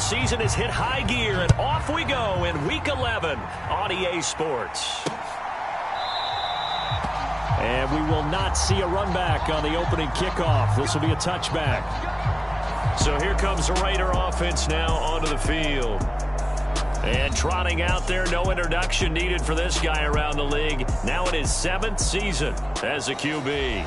season has hit high gear, and off we go in Week 11 on EA Sports. And we will not see a run back on the opening kickoff. This will be a touchback. So here comes the Raider offense now onto the field. And trotting out there, no introduction needed for this guy around the league. Now in his 7th season as a QB.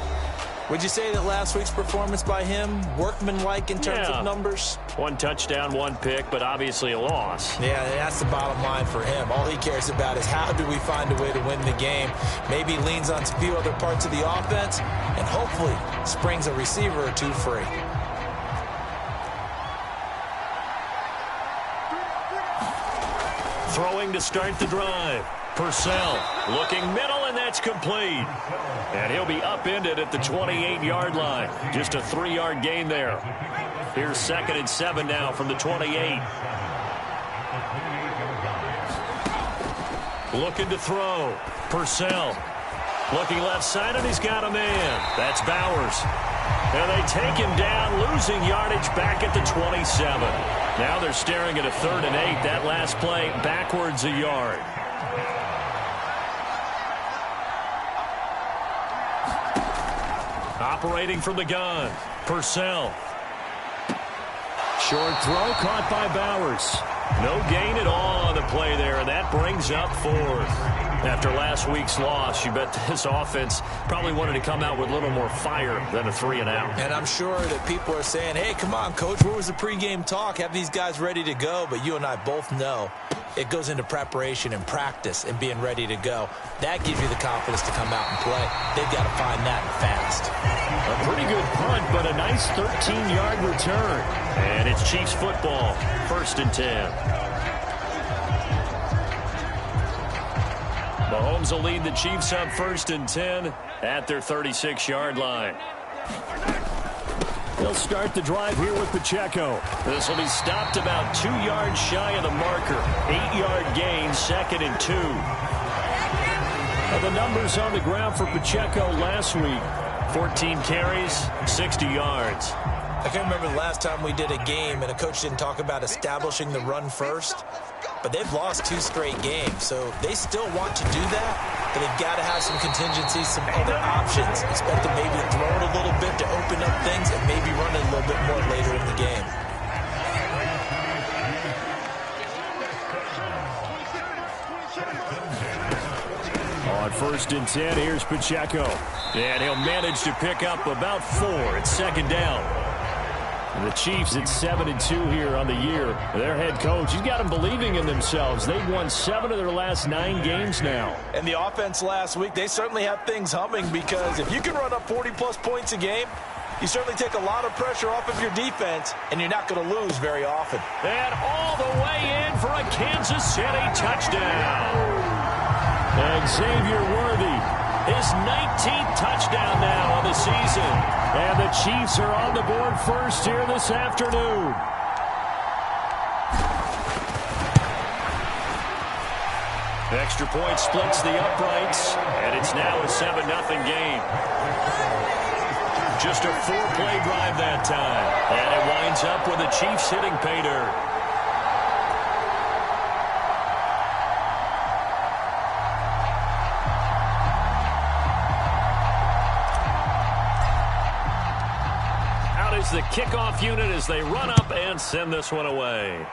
Would you say that last week's performance by him, workmanlike in terms of numbers? 1 touchdown, 1 pick, but obviously a loss. Yeah, that's the bottom line for him. All he cares about is how do we find a way to win the game. Maybe leans on a few other parts of the offense, and hopefully springs a receiver or two free. Throwing to start the drive. Purcell looking middle, and that's complete. And he'll be upended at the 28-yard line. Just a 3-yard gain there. Here's 2nd and 7 now from the 28. Looking to throw. Purcell looking left side, and he's got a man. That's Bowers. And they take him down, losing yardage back at the 27. Now they're staring at a 3rd and 8. That last play backwards a yard. Operating from the gun. Purcell. Short throw caught by Bowers. No gain at all on the play there, and that brings up 4th. After last week's loss, you bet this offense probably wanted to come out with a little more fire than a 3-and-out. And I'm sure that people are saying, hey, come on, Coach, where was the pregame talk? Have these guys ready to go? But you and I both know it goes into preparation and practice and being ready to go. That gives you the confidence to come out and play. They've got to find that fast. A pretty good punt, but a nice 13-yard return. And it's Chiefs football, 1st and 10. Mahomes will lead the Chiefs up 1st and 10 at their 36-yard line. They'll start the drive here with Pacheco. This will be stopped about 2 yards shy of the marker. 8-yard gain, 2nd and 2. The numbers on the ground for Pacheco last week. 14 carries, 60 yards. I can't remember the last time we did a game and a coach didn't talk about establishing the run first. But they've lost 2 straight games, so they still want to do that, but they've got to have some contingencies, some other options. Expect to maybe throw it a little bit to open up things and maybe run it a little bit more later in the game. On 1st and 10, here's Pacheco. And he'll manage to pick up about 4. It's 2nd down. And the Chiefs at 7-2 here on the year. Their head coach, he's got them believing in themselves. They've won 7 of their last 9 games now. And the offense last week, they certainly have things humming because if you can run up 40-plus points a game, you certainly take a lot of pressure off of your defense, and you're not going to lose very often. And all the way in for a Kansas City touchdown. And Xavier Worthy, his 19th touchdown now on the season. And the Chiefs are on the board first here this afternoon. Extra point splits the uprights, and it's now a 7-0 game. Just a 4-play drive that time. And it winds up with the Chiefs hitting pay dirt. The kickoff unit as they run up and send this one away.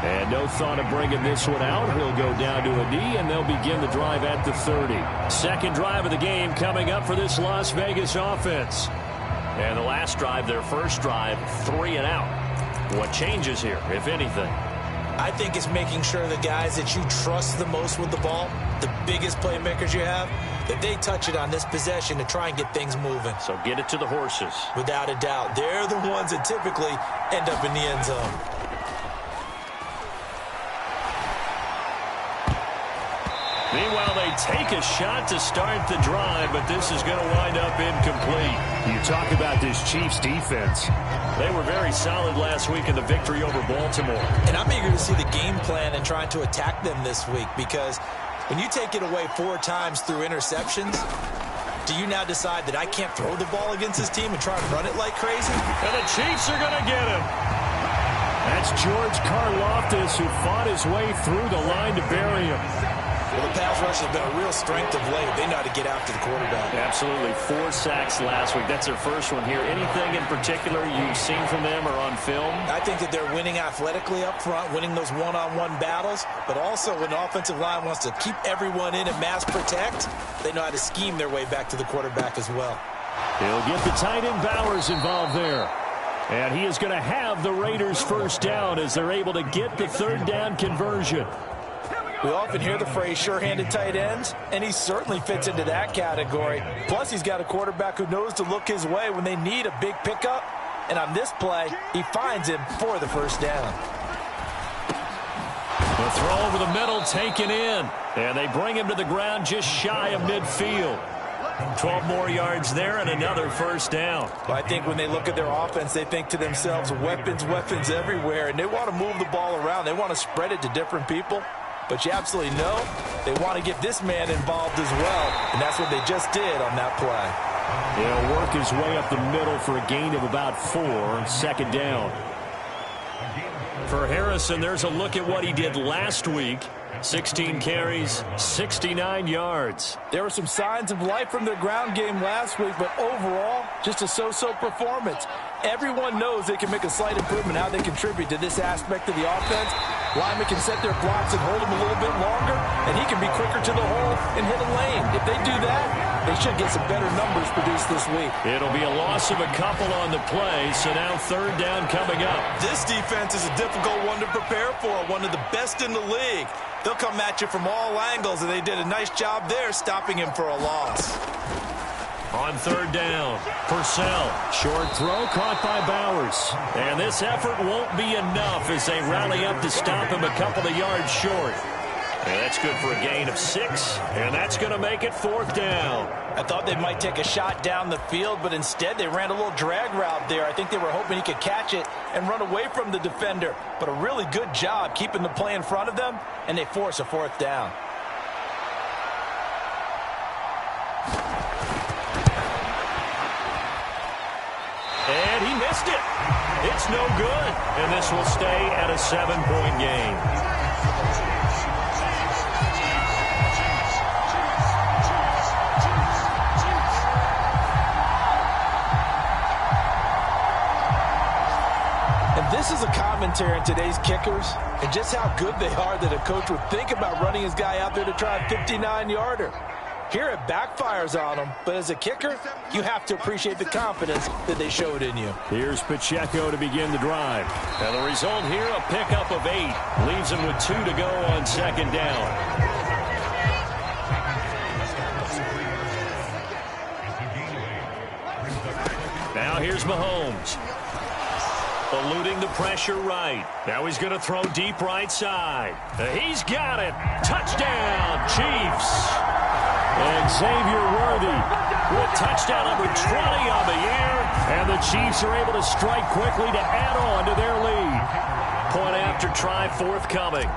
And no thought of bringing this one out. He'll go down to a knee, and they'll begin the drive at the 30. 2nd drive of the game coming up for this Las Vegas offense. And the last drive, their first drive, 3-and-out. What changes here, if anything? I think it's making sure the guys that you trust the most with the ball, the biggest playmakers you have, that they touch it on this possession to try and get things moving. So get it to the horses. Without a doubt. They're the ones that typically end up in the end zone. Meanwhile, they take a shot to start the drive, but this is going to wind up incomplete. You talk about this Chiefs defense. They were very solid last week in the victory over Baltimore. And I'm eager to see the game plan and trying to attack them this week because when you take it away 4 times through interceptions, Do you now decide that I can't throw the ball against this team and try and run it like crazy? And the Chiefs are going to get him. That's George Karlaftis, who fought his way through the line to bury him. Well, the pass rush has been a real strength of late. They know how to get after the quarterback. Absolutely. 4 sacks last week. That's their first one here. Anything in particular you've seen from them or on film? I think that they're winning athletically up front, winning those one-on-one battles, but also when the offensive line wants to keep everyone in and mass protect, they know how to scheme their way back to the quarterback as well. He'll get the tight end Bowers involved there. And he is going to have the Raiders first down as they're able to get the third down conversion. We often hear the phrase sure-handed tight ends, and he certainly fits into that category. Plus, he's got a quarterback who knows to look his way when they need a big pickup. And on this play, he finds him for the first down. The throw over the middle taken in. And they bring him to the ground just shy of midfield. 12 more yards there and another first down. Well, I think when they look at their offense, they think to themselves, weapons, weapons everywhere. And they want to move the ball around. They want to spread it to different people. But you absolutely know they want to get this man involved as well. And that's what they just did on that play. He'll work his way up the middle for a gain of about 4, second down. For Harrison, there's a look at what he did last week. 16 carries, 69 yards. There were some signs of life from their ground game last week, but overall, just a so-so performance. Everyone knows they can make a slight improvement how they contribute to this aspect of the offense. Linemen can set their blocks and hold them a little bit longer, and he can be quicker to the hole and hit a lane. If they do that, they should get some better numbers produced this week. It'll be a loss of a couple on the play, so now third down coming up. This defense is a difficult one to prepare for, one of the best in the league. They'll come at you from all angles, and they did a nice job there stopping him for a loss. On third down, Purcell. Short throw caught by Bowers. And this effort won't be enough as they rally up to stop him a couple of yards short. And that's good for a gain of 6, and that's going to make it fourth down. I thought they might take a shot down the field, but instead they ran a little drag route there. I think they were hoping he could catch it and run away from the defender. But a really good job keeping the play in front of them, and they force a fourth down. And he missed it. It's no good. And this will stay at a 7-point game. This is a commentary on today's kickers and just how good they are that a coach would think about running his guy out there to try a 59-yarder. Here it backfires on him, but as a kicker, you have to appreciate the confidence that they showed in you. Here's Pacheco to begin the drive. And the result here, a pickup of 8. Leaves him with 2 to go on second down. Now here's Mahomes. Eluding the pressure right. Now he's going to throw deep right side. He's got it. Touchdown, Chiefs. And Xavier Worthy with touchdown number 20 on the year. And the Chiefs are able to strike quickly to add on to their lead. Point after try forthcoming.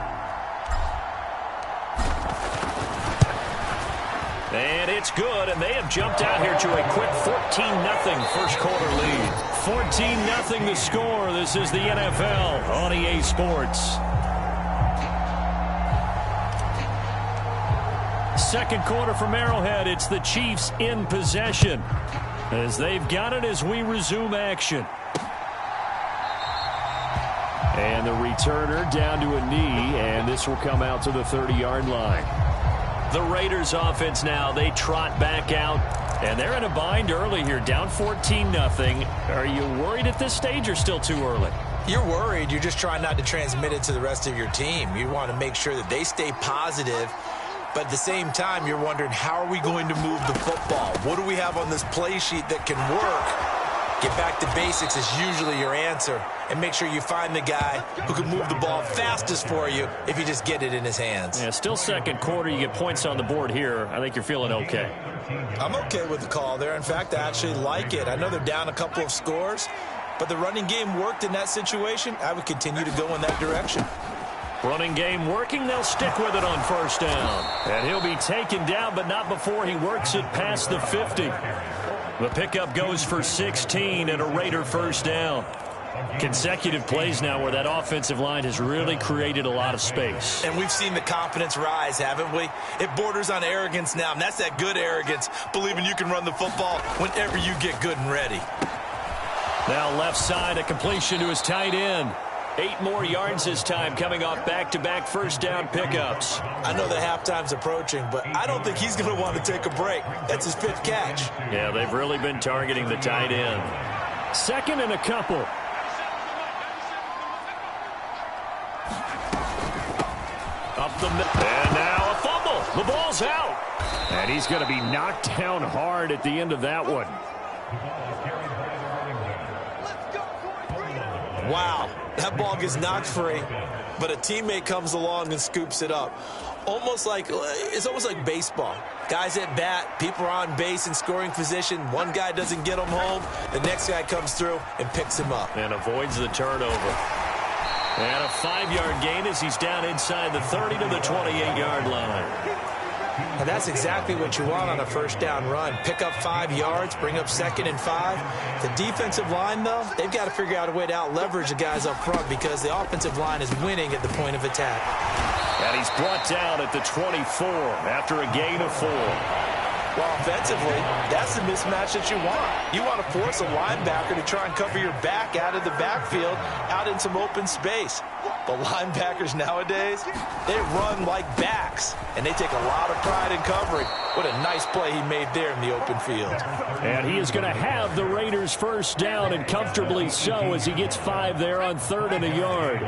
And it's good, and they have jumped out here to a quick 14-0 first quarter lead. 14-0 the score. This is the NFL on EA Sports. Second quarter from Arrowhead. It's the Chiefs in possession as they've got it as we resume action. And the returner down to a knee, and this will come out to the 30-yard line. The Raiders offense now, they trot back out, and they're in a bind early here, down 14-0. Are you worried at this stage or still too early? You're worried. You're just trying not to transmit it to the rest of your team. You want to make sure that they stay positive, but at the same time, you're wondering, how are we going to move the football? What do we have on this play sheet that can work? Get back to basics is usually your answer, and make sure you find the guy who can move the ball fastest for you if you just get it in his hands. Yeah, still second quarter. You get points on the board here. I think you're feeling okay. I'm okay with the call there. In fact, I actually like it. I know they're down a couple of scores, but the running game worked in that situation. I would continue to go in that direction. Running game working. They'll stick with it on first down. And he'll be taken down, but not before he works it past the 50. The pickup goes for 16 and a Raider first down. Consecutive plays now where that offensive line has really created a lot of space. And we've seen the confidence rise, haven't we? It borders on arrogance now, and that's that good arrogance, believing you can run the football whenever you get good and ready. Now left side, a completion to his tight end. 8 more yards this time, coming off back-to-back first down pickups. I know the halftime's approaching, but I don't think he's going to want to take a break. That's his 5th catch. Yeah, they've really been targeting the tight end. 2nd and a couple. Up the middle. And now a fumble. The ball's out. And he's going to be knocked down hard at the end of that one. Wow, that ball gets knocked free, but a teammate comes along and scoops it up. It's almost like baseball. Guys at bat, people are on base in scoring position. One guy doesn't get him home. The next guy comes through and picks him up. And avoids the turnover. And a 5-yard gain as he's down inside the 30 to the 28-yard line. And that's exactly what you want on a first down run. Pick up 5 yards, bring up 2nd and 5. The defensive line, though, they've got to figure out a way to out-leverage the guys up front because the offensive line is winning at the point of attack. And he's brought down at the 24 after a gain of 4. Well, offensively, that's the mismatch that you want. You want to force a linebacker to try and cover your back out of the backfield, out in some open space. But linebackers nowadays, they run like backs, and they take a lot of pride in covering. What a nice play he made there in the open field. And he is going to have the Raiders first down, and comfortably so, as he gets 5 there on 3rd and a yard.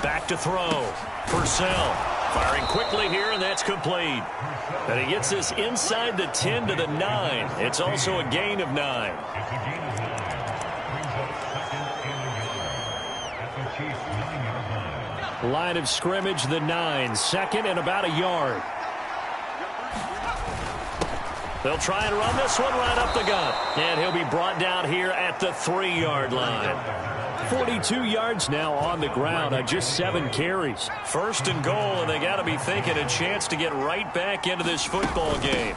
Back to throw. Purcell firing quickly here, and that's complete. And he gets this inside the 10 to the 9. It's also a gain of 9. Line of scrimmage, the 9. 2nd and about a yard. They'll try and run this one right up the gut. And he'll be brought down here at the 3-yard line. 42 yards now on the ground on just 7 carries. 1st and goal, and they got to be thinking a chance to get right back into this football game.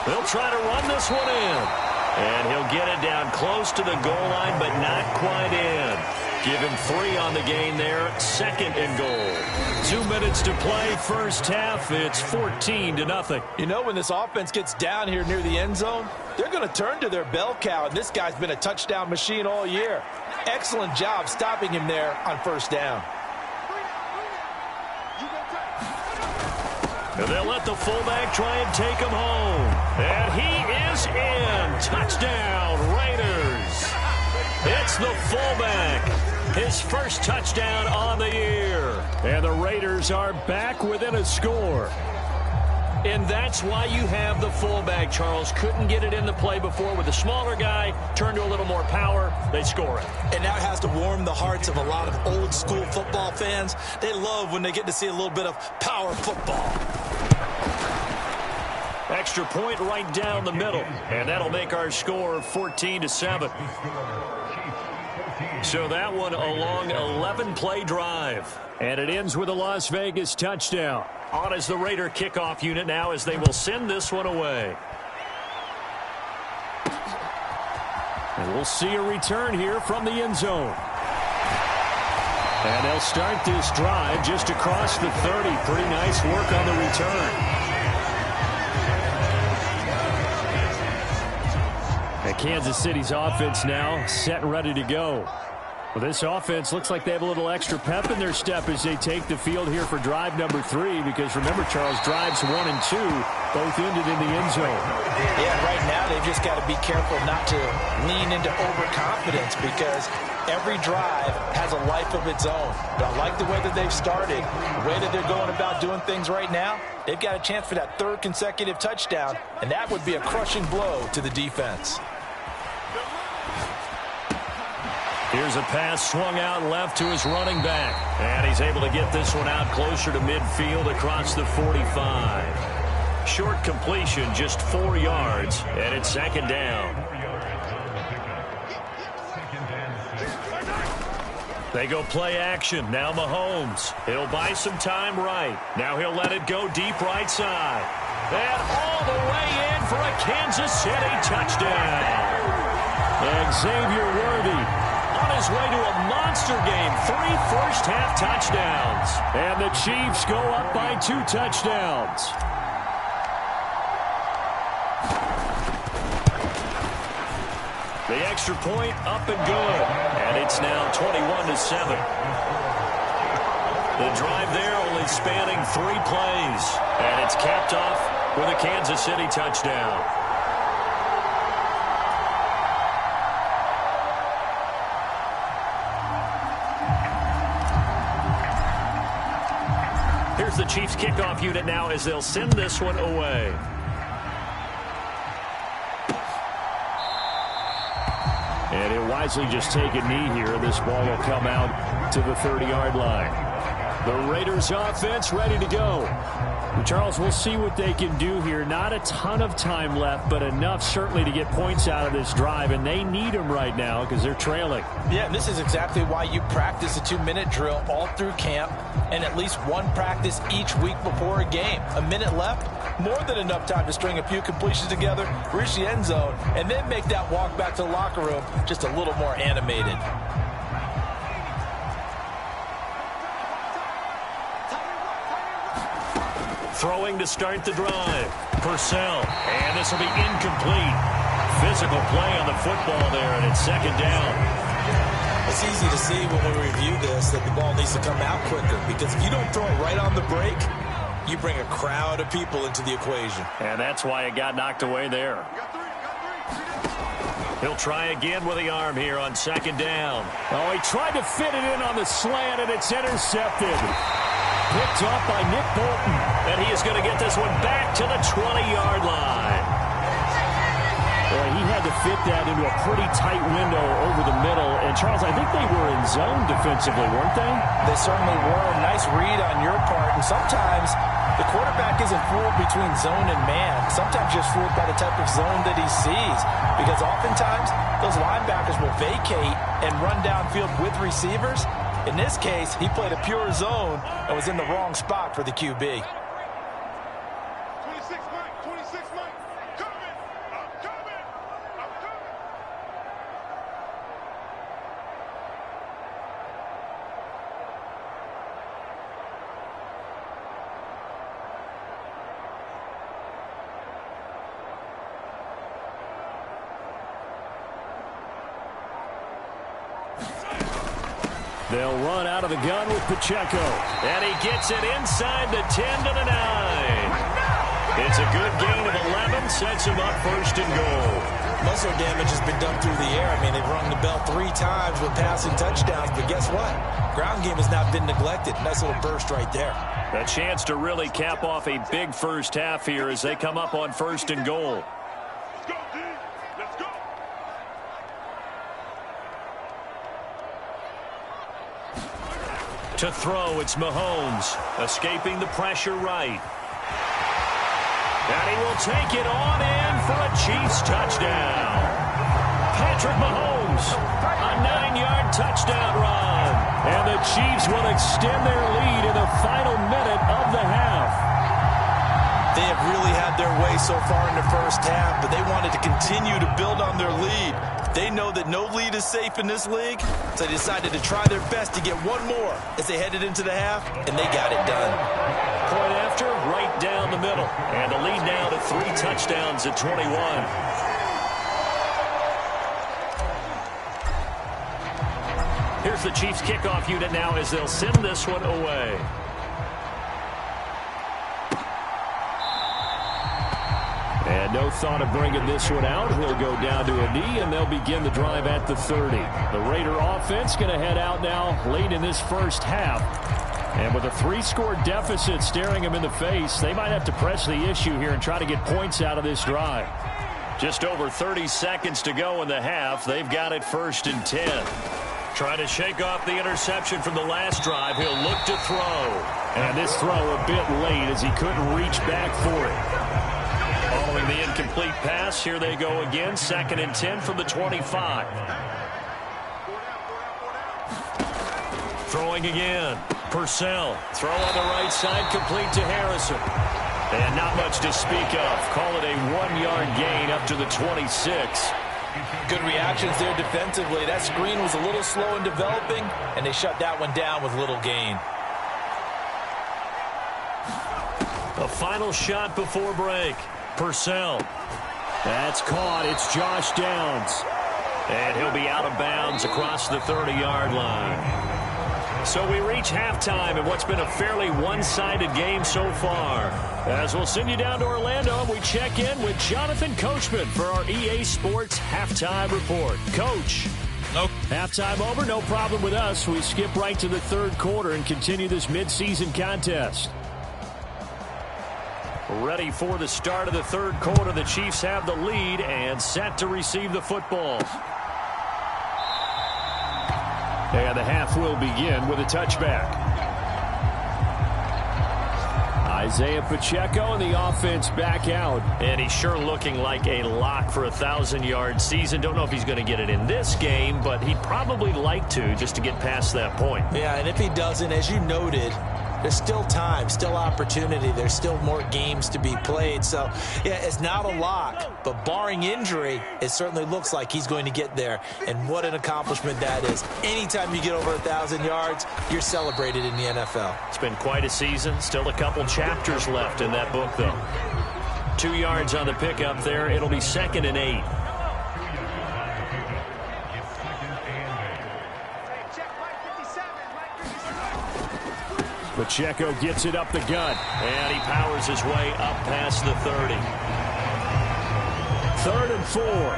They'll try to run this one in. And he'll get it down close to the goal line, but not quite in. Give him 3 on the gain there. 2nd and goal. 2 minutes to play. First half. It's 14-0. You know, when this offense gets down here near the end zone, they're going to turn to their bell cow, and this guy's been a touchdown machine all year. Excellent job stopping him there on first down. And they'll let the fullback try and take him home. And he is in. Touchdown, Raiders. It's the fullback. His first touchdown on the year. And the Raiders are back within a score. And that's why you have the fullback, Charles. Couldn't get it in the play before with the smaller guy. Turned to a little more power. They score it. And that has to warm the hearts of a lot of old-school football fans. They love when they get to see a little bit of power football. Extra point right down the middle. And that'll make our score 14-7. So that one a long 11-play drive. And it ends with a Las Vegas touchdown. On as the Raider kickoff unit now as they will send this one away. And we'll see a return here from the end zone. And they'll start this drive just across the 30. Pretty nice work on the return. And Kansas City's offense now set and ready to go. Well, this offense looks like they have a little extra pep in their step as they take the field here for drive number 3. Because remember, Charles, drives 1 and 2 both ended in the end zone. Yeah, right now they've just got to be careful not to lean into overconfidence because every drive has a life of its own. But I like the way that they've started, the way that they're going about doing things right now. They've got a chance for that 3rd consecutive touchdown, and that would be a crushing blow to the defense. Here's a pass swung out left to his running back. And he's able to get this one out closer to midfield across the 45. Short completion, just 4 yards, and it's second down. They go play action. Now Mahomes. He'll buy some time right. Now he'll let it go deep right side. And all the way in for a Kansas City touchdown. And Xavier Worthy on his way to a monster game. 3 first-half touchdowns. And the Chiefs go up by 2 touchdowns. The extra point up and good. And it's now 21-7. The drive there only spanning 3 plays. And it's capped off with a Kansas City touchdown. Here's the Chiefs kickoff unit now as they'll send this one away. And he'll wisely just take a knee here. This ball will come out to the 30-yard line. The Raiders offense ready to go. Charles, we'll see what they can do here. Not a ton of time left, but enough certainly to get points out of this drive, and they need them right now because they're trailing. Yeah, and this is exactly why you practice a 2-minute drill all through camp and at least one practice each week before a game. A minute left, more than enough time to string a few completions together, reach the end zone, and then make that walk back to the locker room just a little more animated. Throwing to start the drive. Purcell. And this will be incomplete. Physical play on the football there, and it's second down. It's easy to see when we review this that the ball needs to come out quicker, because if you don't throw it right on the break, you bring a crowd of people into the equation. And that's why it got knocked away there. He'll try again with the arm here on second down. Oh, he tried to fit it in on the slant, and it's intercepted. Picked off by Nick Bolton. And he is going to get this one back to the 20-yard line. Boy, he had to fit that into a pretty tight window over the middle. And, Charles, I think they were in zone defensively, weren't they? They certainly were. A nice read on your part. And sometimes the quarterback isn't fooled between zone and man. Sometimes just fooled by the type of zone that he sees. Because oftentimes those linebackers will vacate and run downfield with receivers. In this case, he played a pure zone and was in the wrong spot for the QB. They'll run out of the gun with Pacheco. And he gets it inside the 10 to the 9. It's a good gain of 11. Sets him up first and goal. Muscle damage has been done through the air. I mean, they've rung the bell 3 times with passing touchdowns. But guess what? Ground game has not been neglected. Nice little burst right there. A chance to really cap off a big first half here as they come up on first and goal. To throw, it's Mahomes, escaping the pressure right. And he will take it on in for a Chiefs touchdown. Patrick Mahomes, a 9-yard touchdown run. And the Chiefs will extend their lead in the final minute of the half. They have really had their way so far in the first half, but they wanted to continue to build on their lead. They know that no lead is safe in this league, so they decided to try their best to get one more as they headed into the half, and they got it done. Point after, right down the middle. And the lead now to 3 touchdowns at 21. Here's the Chiefs kickoff unit now as they'll send this one away. And no thought of bringing this one out. He'll go down to a knee, and they'll begin the drive at the 30. The Raider offense going to head out now late in this first half. And with a 3-score deficit staring them in the face, they might have to press the issue here and try to get points out of this drive. Just over 30 seconds to go in the half. They've got it first and 10. Trying to shake off the interception from the last drive. He'll look to throw. And this throw a bit late as he couldn't reach back for it. Following the incomplete pass, here they go again. 2nd and 10 from the 25. Throwing again. Purcell. Throw on the right side, complete to Harrison. And not much to speak of. Call it a 1-yard gain up to the 26. Good reactions there defensively. That screen was a little slow in developing, and they shut that one down with little gain. A final shot before break. Purcell. That's caught. It's Josh Downs. And he'll be out of bounds across the 30-yard line. So we reach halftime in what's been a fairly one-sided game so far. As we'll send you down to Orlando, we check in with Jonathan Coachman for our EA Sports Halftime Report. Coach. Nope. Halftime over, no problem with us. We skip right to the third quarter and continue this midseason contest. Ready for the start of the third quarter. The Chiefs have the lead and set to receive the football. And the half will begin with a touchback. Isaiah Pacheco and the offense back out. And he's sure looking like a lock for a 1,000-yard season. Don't know if he's going to get it in this game, but he'd probably like to just to get past that point. Yeah, and if he doesn't, as you noted, there's still time, still opportunity. There's still more games to be played. So, yeah, it's not a lock, but barring injury, it certainly looks like he's going to get there. And what an accomplishment that is. Anytime you get over 1,000 yards, you're celebrated in the NFL. It's been quite a season. Still a couple chapters left in that book, though. 2 yards on the pickup there. It'll be 2nd and 8. Pacheco gets it up the gut, and he powers his way up past the 30. 3rd and 4.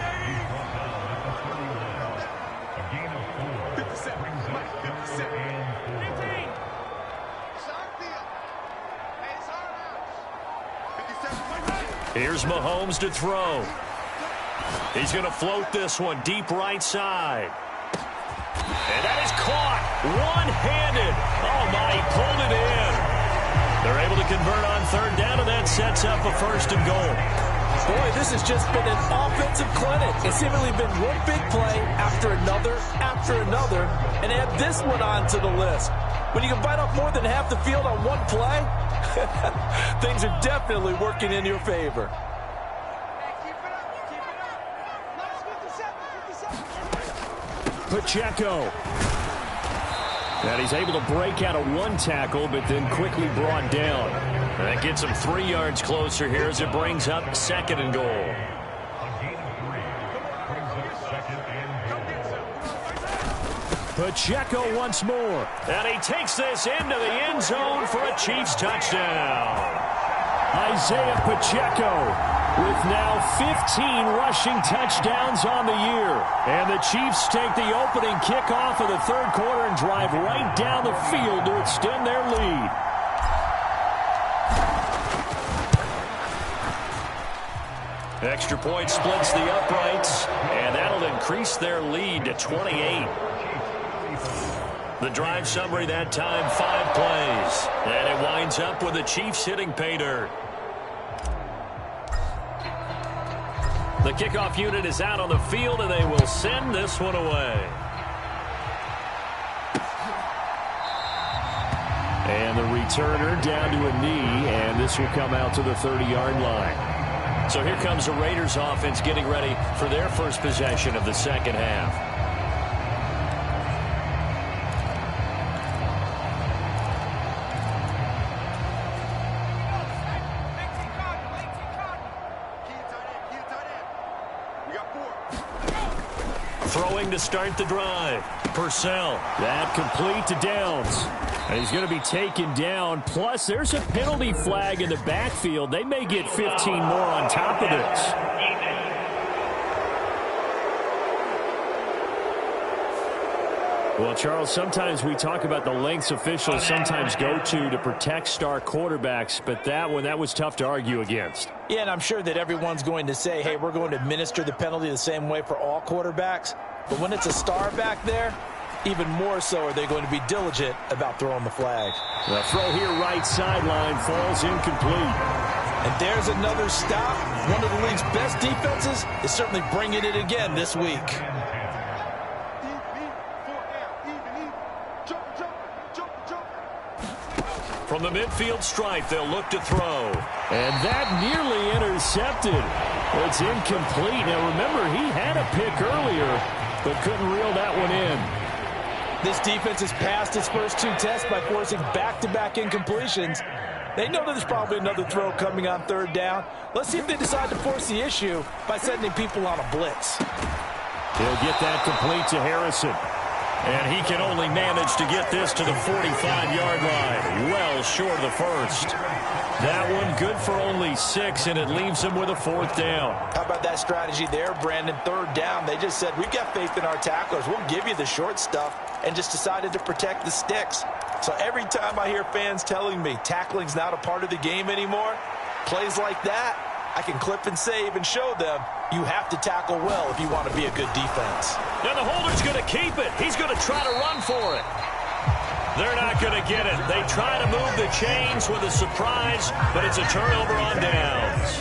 Here's Mahomes to throw. He's going to float this one deep right side. And that is caught one-handed. Oh, my, he pulled it in. They're able to convert on 3rd down, and that sets up a 1st and goal. Boy, this has just been an offensive clinic. It's seemingly been one big play after another, and add this one onto the list. When you can bite off more than half the field on one play, things are definitely working in your favor. Pacheco. And he's able to break out of one tackle, but then quickly brought down. And that gets him 3 yards closer here as it brings up 2nd and goal. Pacheco once more. And he takes this into the end zone for a Chiefs touchdown. Isaiah Pacheco with now 15 rushing touchdowns on the year. And the Chiefs take the opening kickoff of the third quarter and drive right down the field to extend their lead. Extra point splits the uprights, and that'll increase their lead to 28. The drive summary that time, 5 plays. And it winds up with the Chiefs hitting pay dirt. The kickoff unit is out on the field, and they will send this one away. And the returner down to a knee, and this will come out to the 30-yard line. So here comes the Raiders offense getting ready for their first possession of the second half. Throwing to start the drive. Purcell. That complete to Downs. And he's going to be taken down. Plus, there's a penalty flag in the backfield. They may get 15 more on top of this. Well, Charles, sometimes we talk about the lengths officials sometimes go to protect star quarterbacks, but that one, that was tough to argue against. Yeah, and I'm sure that everyone's going to say, hey, we're going to administer the penalty the same way for all quarterbacks. But when it's a star back there, even more so are they going to be diligent about throwing the flag. The throw here right sideline falls incomplete. And there's another stop. One of the league's best defenses is certainly bringing it again this week. From the midfield stripe, they'll look to throw. And that nearly intercepted. It's incomplete. Now, remember, he had a pick earlier, but couldn't reel that one in. This defense has passed its first 2 tests by forcing back-to-back incompletions. They know that there's probably another throw coming on 3rd down. Let's see if they decide to force the issue by sending people on a blitz. He'll get that complete to Harrison. And he can only manage to get this to the 45-yard line. Well short of the first. That one good for only 6, and it leaves him with a 4th down. How about that strategy there, Brandon? 3rd down, they just said, we've got faith in our tacklers. We'll give you the short stuff, and just decided to protect the sticks. So every time I hear fans telling me tackling's not a part of the game anymore, plays like that, I can clip and save and show them you have to tackle well if you want to be a good defense. Now the holder's going to keep it. He's going to try to run for it. They're not going to get it. They try to move the chains with a surprise, but it's a turnover on downs.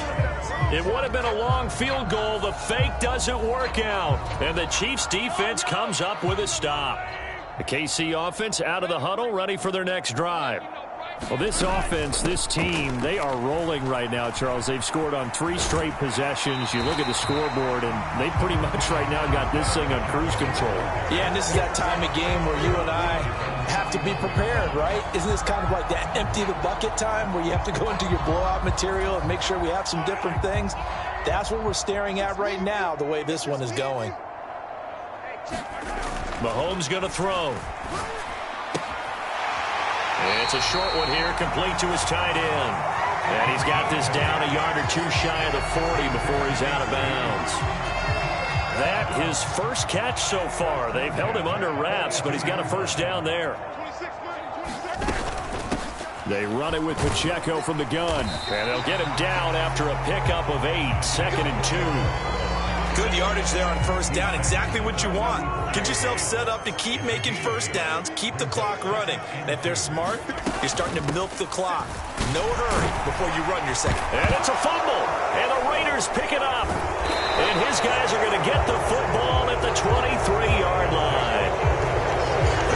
It would have been a long field goal. The fake doesn't work out, and the Chiefs defense comes up with a stop. The KC offense out of the huddle, ready for their next drive. Well, this offense, this team, they are rolling right now, Charles. They've scored on 3 straight possessions. You look at the scoreboard, and they pretty much right now got this thing on cruise control. Yeah, and this is that time of game where you and I have to be prepared, right? Isn't this kind of like that empty the bucket time where you have to go into your blowout material and make sure we have some different things? That's what we're staring at right now, the way this one is going. Mahomes going to throw. It's a short one here, complete to his tight end. And he's got this down a yard or 2 shy of the 40 before he's out of bounds. That his first catch so far. They've held him under wraps, but he's got a 1st down there. They run it with Pacheco from the gun. And they'll get him down after a pickup of 8, 2nd and 2. Good yardage there on 1st down. Exactly what you want. Get yourself set up to keep making 1st downs, keep the clock running. And if they're smart, you're starting to milk the clock. No hurry before you run your 2nd. And it's a fumble. And the Raiders pick it up. And his guys are going to get the football at the 23-yard line.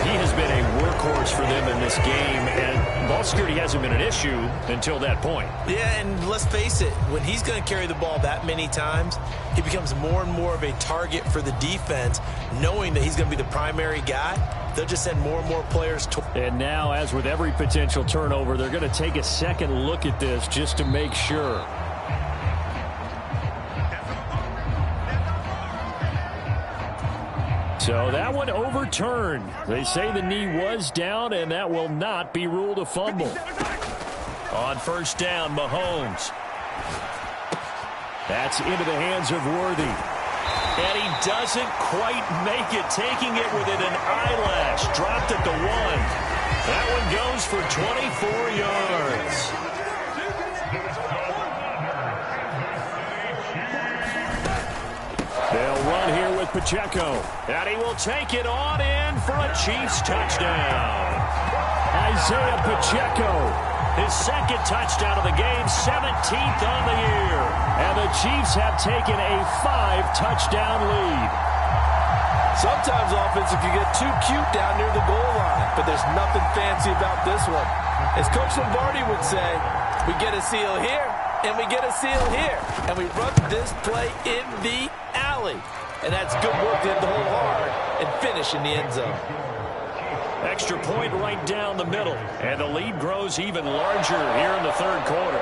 He has been a workhorse for them in this game, and ball security hasn't been an issue until that point. Yeah, and let's face it, when he's going to carry the ball that many times, he becomes more and more of a target for the defense, knowing that he's going to be the primary guy. They'll just send more and more players to. And now, as with every potential turnover, they're going to take a second look at this just to make sure. So that one overturned. They say the knee was down, and that will not be ruled a fumble. On 1st down, Mahomes. That's into the hands of Worthy. And he doesn't quite make it, taking it within an eyelash. Dropped at the 1. That one goes for 24 yards. They'll run here with Pacheco. And he will take it on in for a Chiefs touchdown. Isaiah Pacheco, his 2nd touchdown of the game, 17th on the year. And the Chiefs have taken a 5-touchdown lead. Sometimes offense can get too cute down near the goal line, but there's nothing fancy about this one. As Coach Lombardi would say, we get a seal here, and we get a seal here. And we run this play in the alley. And that's good work to hit the hole hard and finish in the end zone. Extra point right down the middle. And the lead grows even larger here in the 3rd quarter.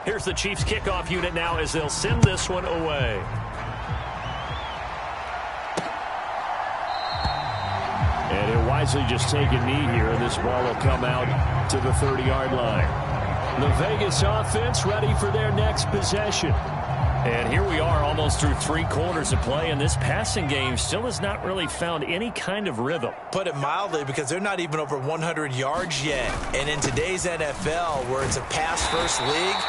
Here's the Chiefs kickoff unit now as they'll send this one away. And he'll wisely just take a knee here, and this ball will come out to the 30-yard line. The Vegas offense ready for their next possession. And here we are almost through 3 quarters of play, and this passing game still has not really found any kind of rhythm. Put it mildly, because they're not even over 100 yards yet. And in today's NFL, where it's a pass-first league,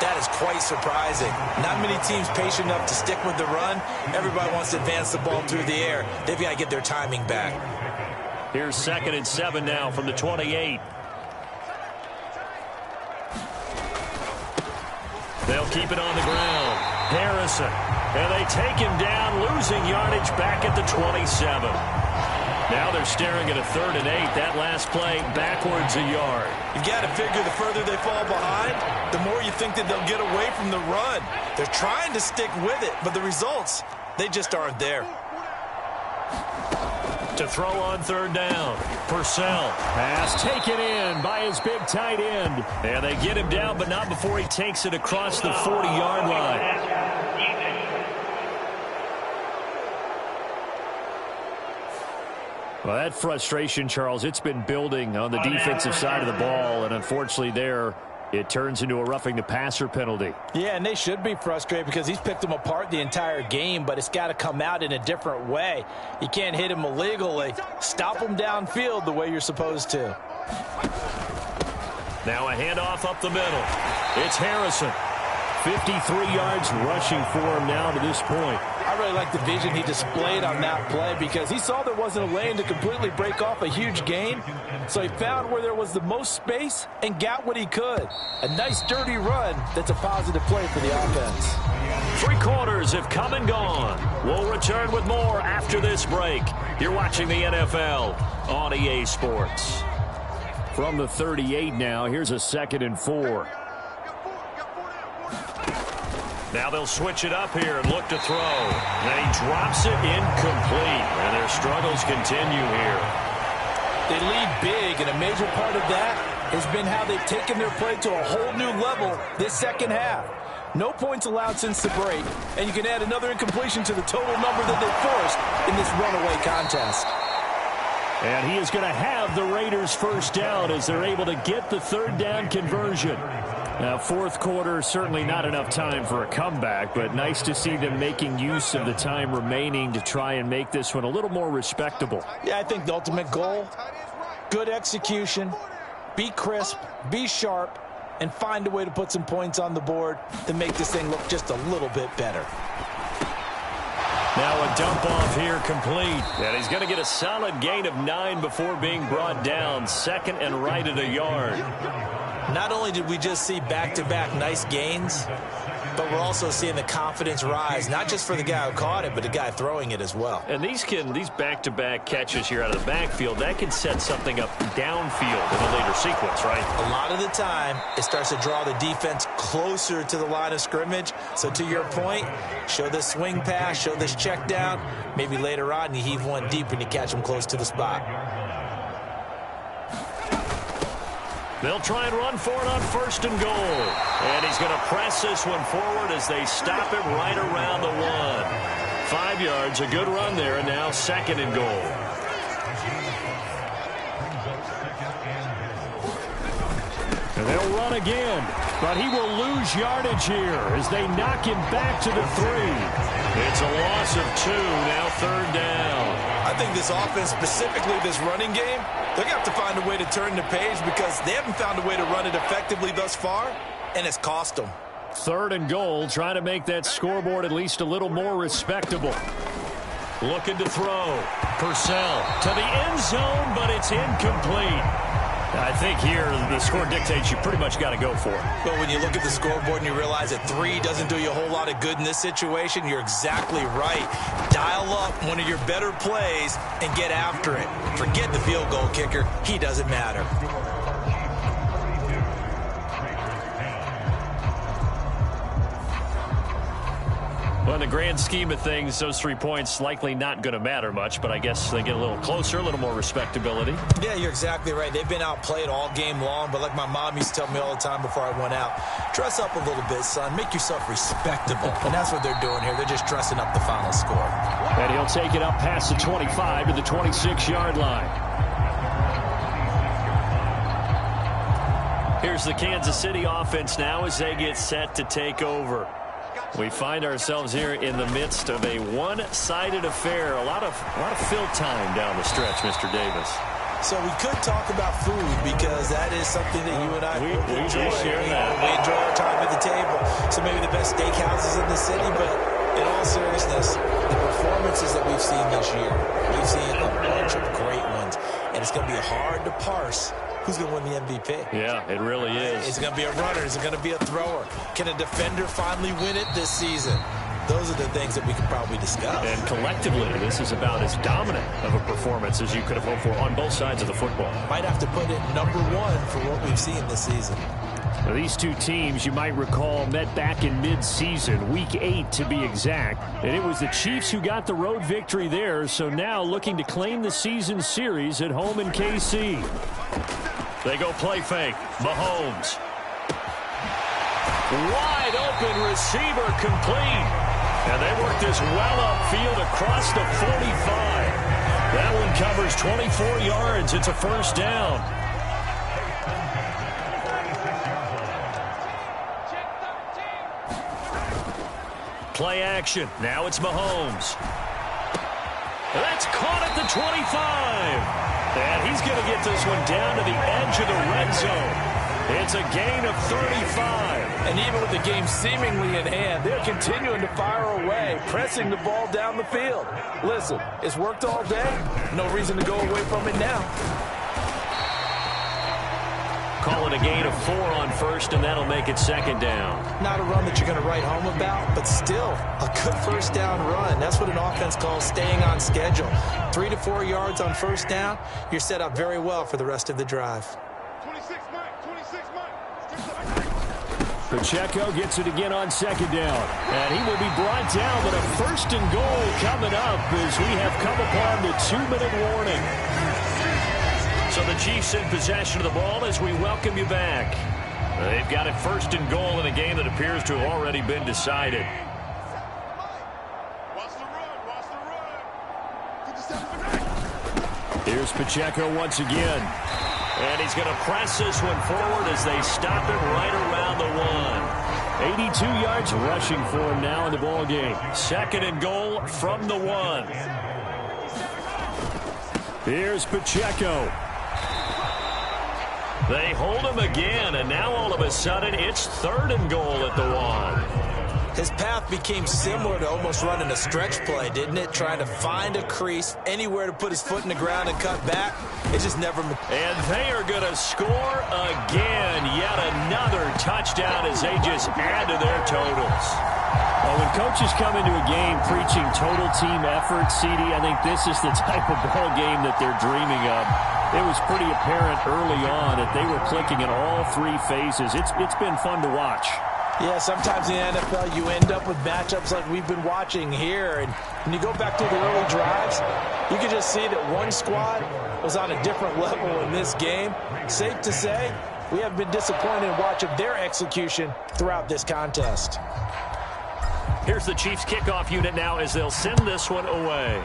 that is quite surprising. Not many teams patient enough to stick with the run. Everybody wants to advance the ball through the air. They've got to get their timing back. Here's 2nd and 7 now from the 28. They'll keep it on the ground. Harrison. And they take him down, losing yardage back at the 27. Now they're staring at a 3rd and 8. That last play backwards a yard. You've got to figure the further they fall behind, the more you think that they'll get away from the run. They're trying to stick with it, but the results, they just aren't there. To throw on 3rd down. Purcell. Pass taken in by his big tight end. And they get him down, but not before he takes it across the 40-yard line. Well, that frustration, Charles, it's been building on the defensive side of the ball, and unfortunately there it turns into a roughing the passer penalty. Yeah, and they should be frustrated because he's picked them apart the entire game, but it's got to come out in a different way. You can't hit him illegally. Stop him downfield the way you're supposed to. Now a handoff up the middle. It's Harrison. 53 yards rushing for him now to this point. I really like the vision he displayed on that play because he saw there wasn't a lane to completely break off a huge gain. So he found where there was the most space and got what he could. A nice dirty run that's a positive play for the offense. 3 quarters have come and gone. We'll return with more after this break. You're watching the NFL on EA Sports. From the 38 now, here's a 2nd and 4. Now they'll switch it up here and look to throw. And he drops it incomplete. And their struggles continue here. They lead big, and a major part of that has been how they've taken their play to a whole new level this second half. No points allowed since the break, and you can add another incompletion to the total number that they forced in this runaway contest. And he is going to have the Raiders first down as they're able to get the 3rd down conversion. Now, 4th quarter, certainly not enough time for a comeback, but nice to see them making use of the time remaining to try and make this one a little more respectable. Yeah, I think the ultimate goal, good execution, be crisp, be sharp, and find a way to put some points on the board to make this thing look just a little bit better. Now a dump off here complete. And he's going to get a solid gain of 9 before being brought down. 2nd and right at a yard. Not only did we just see back-to-back nice gains, but we're also seeing the confidence rise, not just for the guy who caught it, but the guy throwing it as well. And these back-to-back catches here out of the backfield, that can set something up downfield in a later sequence, right? A lot of the time, it starts to draw the defense closer to the line of scrimmage. So to your point, show this swing pass, show this check down. Maybe later on you heave one deep and you catch them close to the spot. They'll try and run for it on 1st and goal. And he's going to press this one forward as they stop it right around the 1. 5 yards, a good run there, and now 2nd and goal. And they'll run again, but he will lose yardage here as they knock him back to the 3. It's a loss of 2, now 3rd down. I think this offense, specifically this running game, they're going to have to find a way to turn the page because they haven't found a way to run it effectively thus far, and it's cost them. 3rd and goal, trying to make that scoreboard at least a little more respectable. Looking to throw. Purcell to the end zone, but it's incomplete. I think here the score dictates you pretty much got to go for it. But when you look at the scoreboard and you realize that 3 doesn't do you a whole lot of good in this situation, you're exactly right. Dial up one of your better plays and get after it. Forget the field goal kicker. He doesn't matter. Well, in the grand scheme of things, those 3 points likely not going to matter much, but I guess they get a little closer, a little more respectability. Yeah, you're exactly right. They've been outplayed all game long, but like my mom used to tell me all the time before I went out, dress up a little bit, son. Make yourself respectable. And that's what they're doing here. They're just dressing up the final score. And he'll take it up past the 25 to the 26-yard line. Here's the Kansas City offense now as they get set to take over. We find ourselves here in the midst of a one-sided affair. A lot of fill time down the stretch, Mr. Davis. So we could talk about food because that is something that you and I enjoy. We share that. We enjoy our time at the table. So maybe the best steakhouses in the city, but in all seriousness, the performances that we've seen this year, we've seen a bunch of great ones, and it's going to be hard to parse who's going to win the MVP. Yeah, it really is. Is it going to be a runner? Is it going to be a thrower? Can a defender finally win it this season? Those are the things that we can probably discuss. And collectively, this is about as dominant of a performance as you could have hoped for on both sides of the football. Might have to put it number one for what we've seen this season. Now, these two teams, you might recall, met back in mid-season, Week 8 to be exact. And it was the Chiefs who got the road victory there, so now looking to claim the season series at home in KC. They go play fake. Mahomes. Wide open receiver complete. And they work this well upfield across the 45. That one covers 24 yards. It's a first down. Play action. Now it's Mahomes. That's caught at the 25. And he's going to get this one down to the edge of the red zone. It's a gain of 35. And even with the game seemingly in hand, they're continuing to fire away, pressing the ball down the field. Listen, it's worked all day. No reason to go away from it now. Call it a gain of 4 on first, and that'll make it second down. Not a run that you're going to write home about, but still a good first down run. That's what an offense calls staying on schedule. 3 to 4 yards on first down, you're set up very well for the rest of the drive. 26 Pacheco gets it again on second down. And he will be brought down, but a first and goal coming up as we have come upon the 2-minute warning. So the Chiefs in possession of the ball as we welcome you back. They've got it first and goal in a game that appears to have already been decided. Here's Pacheco once again. And he's going to press this one forward as they stop it right around the 1. 82 yards rushing for him now in the ball game. Second and goal from the 1. Here's Pacheco. They hold him again, and now all of a sudden it's third and goal at the 1. His path became similar to almost running a stretch play, didn't it? Trying to find a crease, anywhere to put his foot in the ground and cut back. It just never... And they are going to score again. Yet another touchdown as they just add to their totals. Well, when coaches come into a game preaching total team effort, CD, I think this is the type of ball game that they're dreaming of. It was pretty apparent early on that they were clicking in all 3 phases. It's been fun to watch. Yeah, sometimes in the NFL you end up with matchups like we've been watching here. And when you go back to the early drives, you can just see that one squad was on a different level in this game. Safe to say, we have been disappointed in watching their execution throughout this contest. Here's the Chiefs kickoff unit now as they'll send this one away.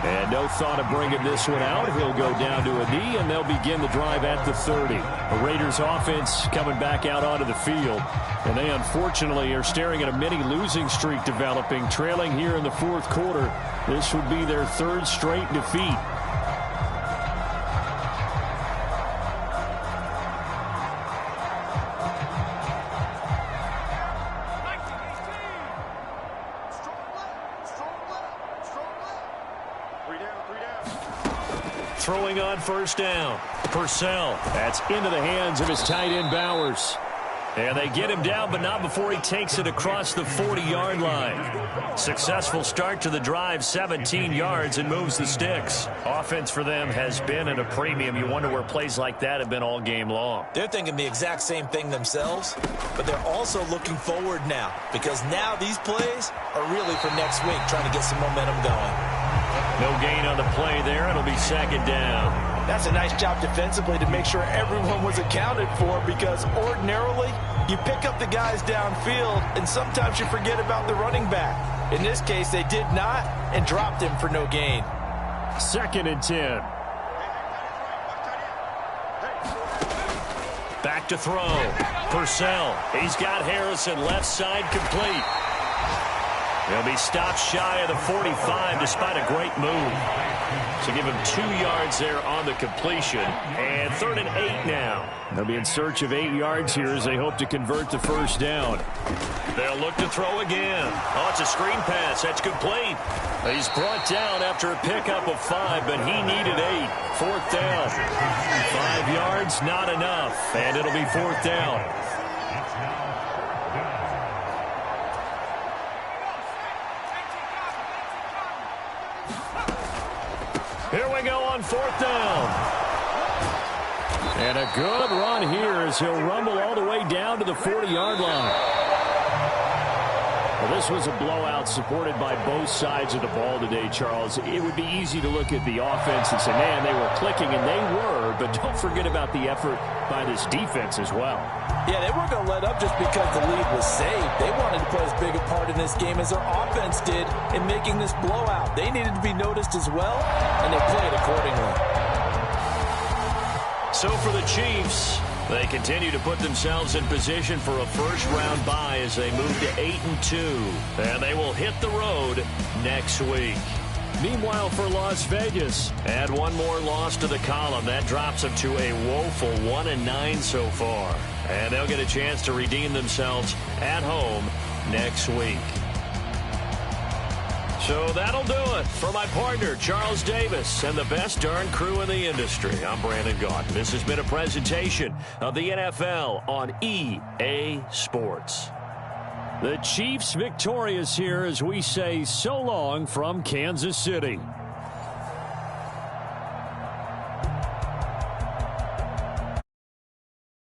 And no thought of bringing this one out. He'll go down to a knee, and they'll begin the drive at the 30. The Raiders offense coming back out onto the field. And they unfortunately are staring at a mini losing streak developing, trailing here in the 4th quarter. This would be their 3rd straight defeat. Throwing on first down. Purcell. That's into the hands of his tight end, Bowers. And they get him down, but not before he takes it across the 40-yard line. Successful start to the drive, 17 yards, and moves the sticks. Offense for them has been at a premium. You wonder where plays like that have been all game long. They're thinking the exact same thing themselves, but they're also looking forward now, because now these plays are really for next week, trying to get some momentum going. No gain on the play there. It'll be second down. That's a nice job defensively to make sure everyone was accounted for, because ordinarily you pick up the guys downfield and sometimes you forget about the running back. In this case, they did not and dropped him for no gain. Second and 10. Back to throw. Purcell. He's got Harrison left side complete. He'll be stopped shy of the 45 despite a great move. So give him 2 yards there on the completion. And 3rd and 8 now. They'll be in search of 8 yards here as they hope to convert the first down. They'll look to throw again. Oh, it's a screen pass. That's complete. He's brought down after a pickup of 5, but he needed 8. 4th down. 5 yards, not enough. And it'll be 4th down. Here we go on 4th down. And a good run here as he'll rumble all the way down to the 40-yard line. Well, this was a blowout supported by both sides of the ball today, Charles. It would be easy to look at the offense and say, man, they were clicking, and they were, but don't forget about the effort by this defense as well. Yeah, they weren't going to let up just because the lead was saved. They wanted to play as big a part in this game as their offense did in making this blowout. They needed to be noticed as well, and they played accordingly. So for the Chiefs, they continue to put themselves in position for a first-round bye as they move to 8-2. And they will hit the road next week. Meanwhile, for Las Vegas, add one more loss to the column. That drops them to a woeful 1-9 so far. And they'll get a chance to redeem themselves at home next week. So that'll do it for my partner, Charles Davis, and the best darn crew in the industry. I'm Brandon Gaudin. This has been a presentation of the NFL on EA Sports. The Chiefs victorious here as we say so long from Kansas City.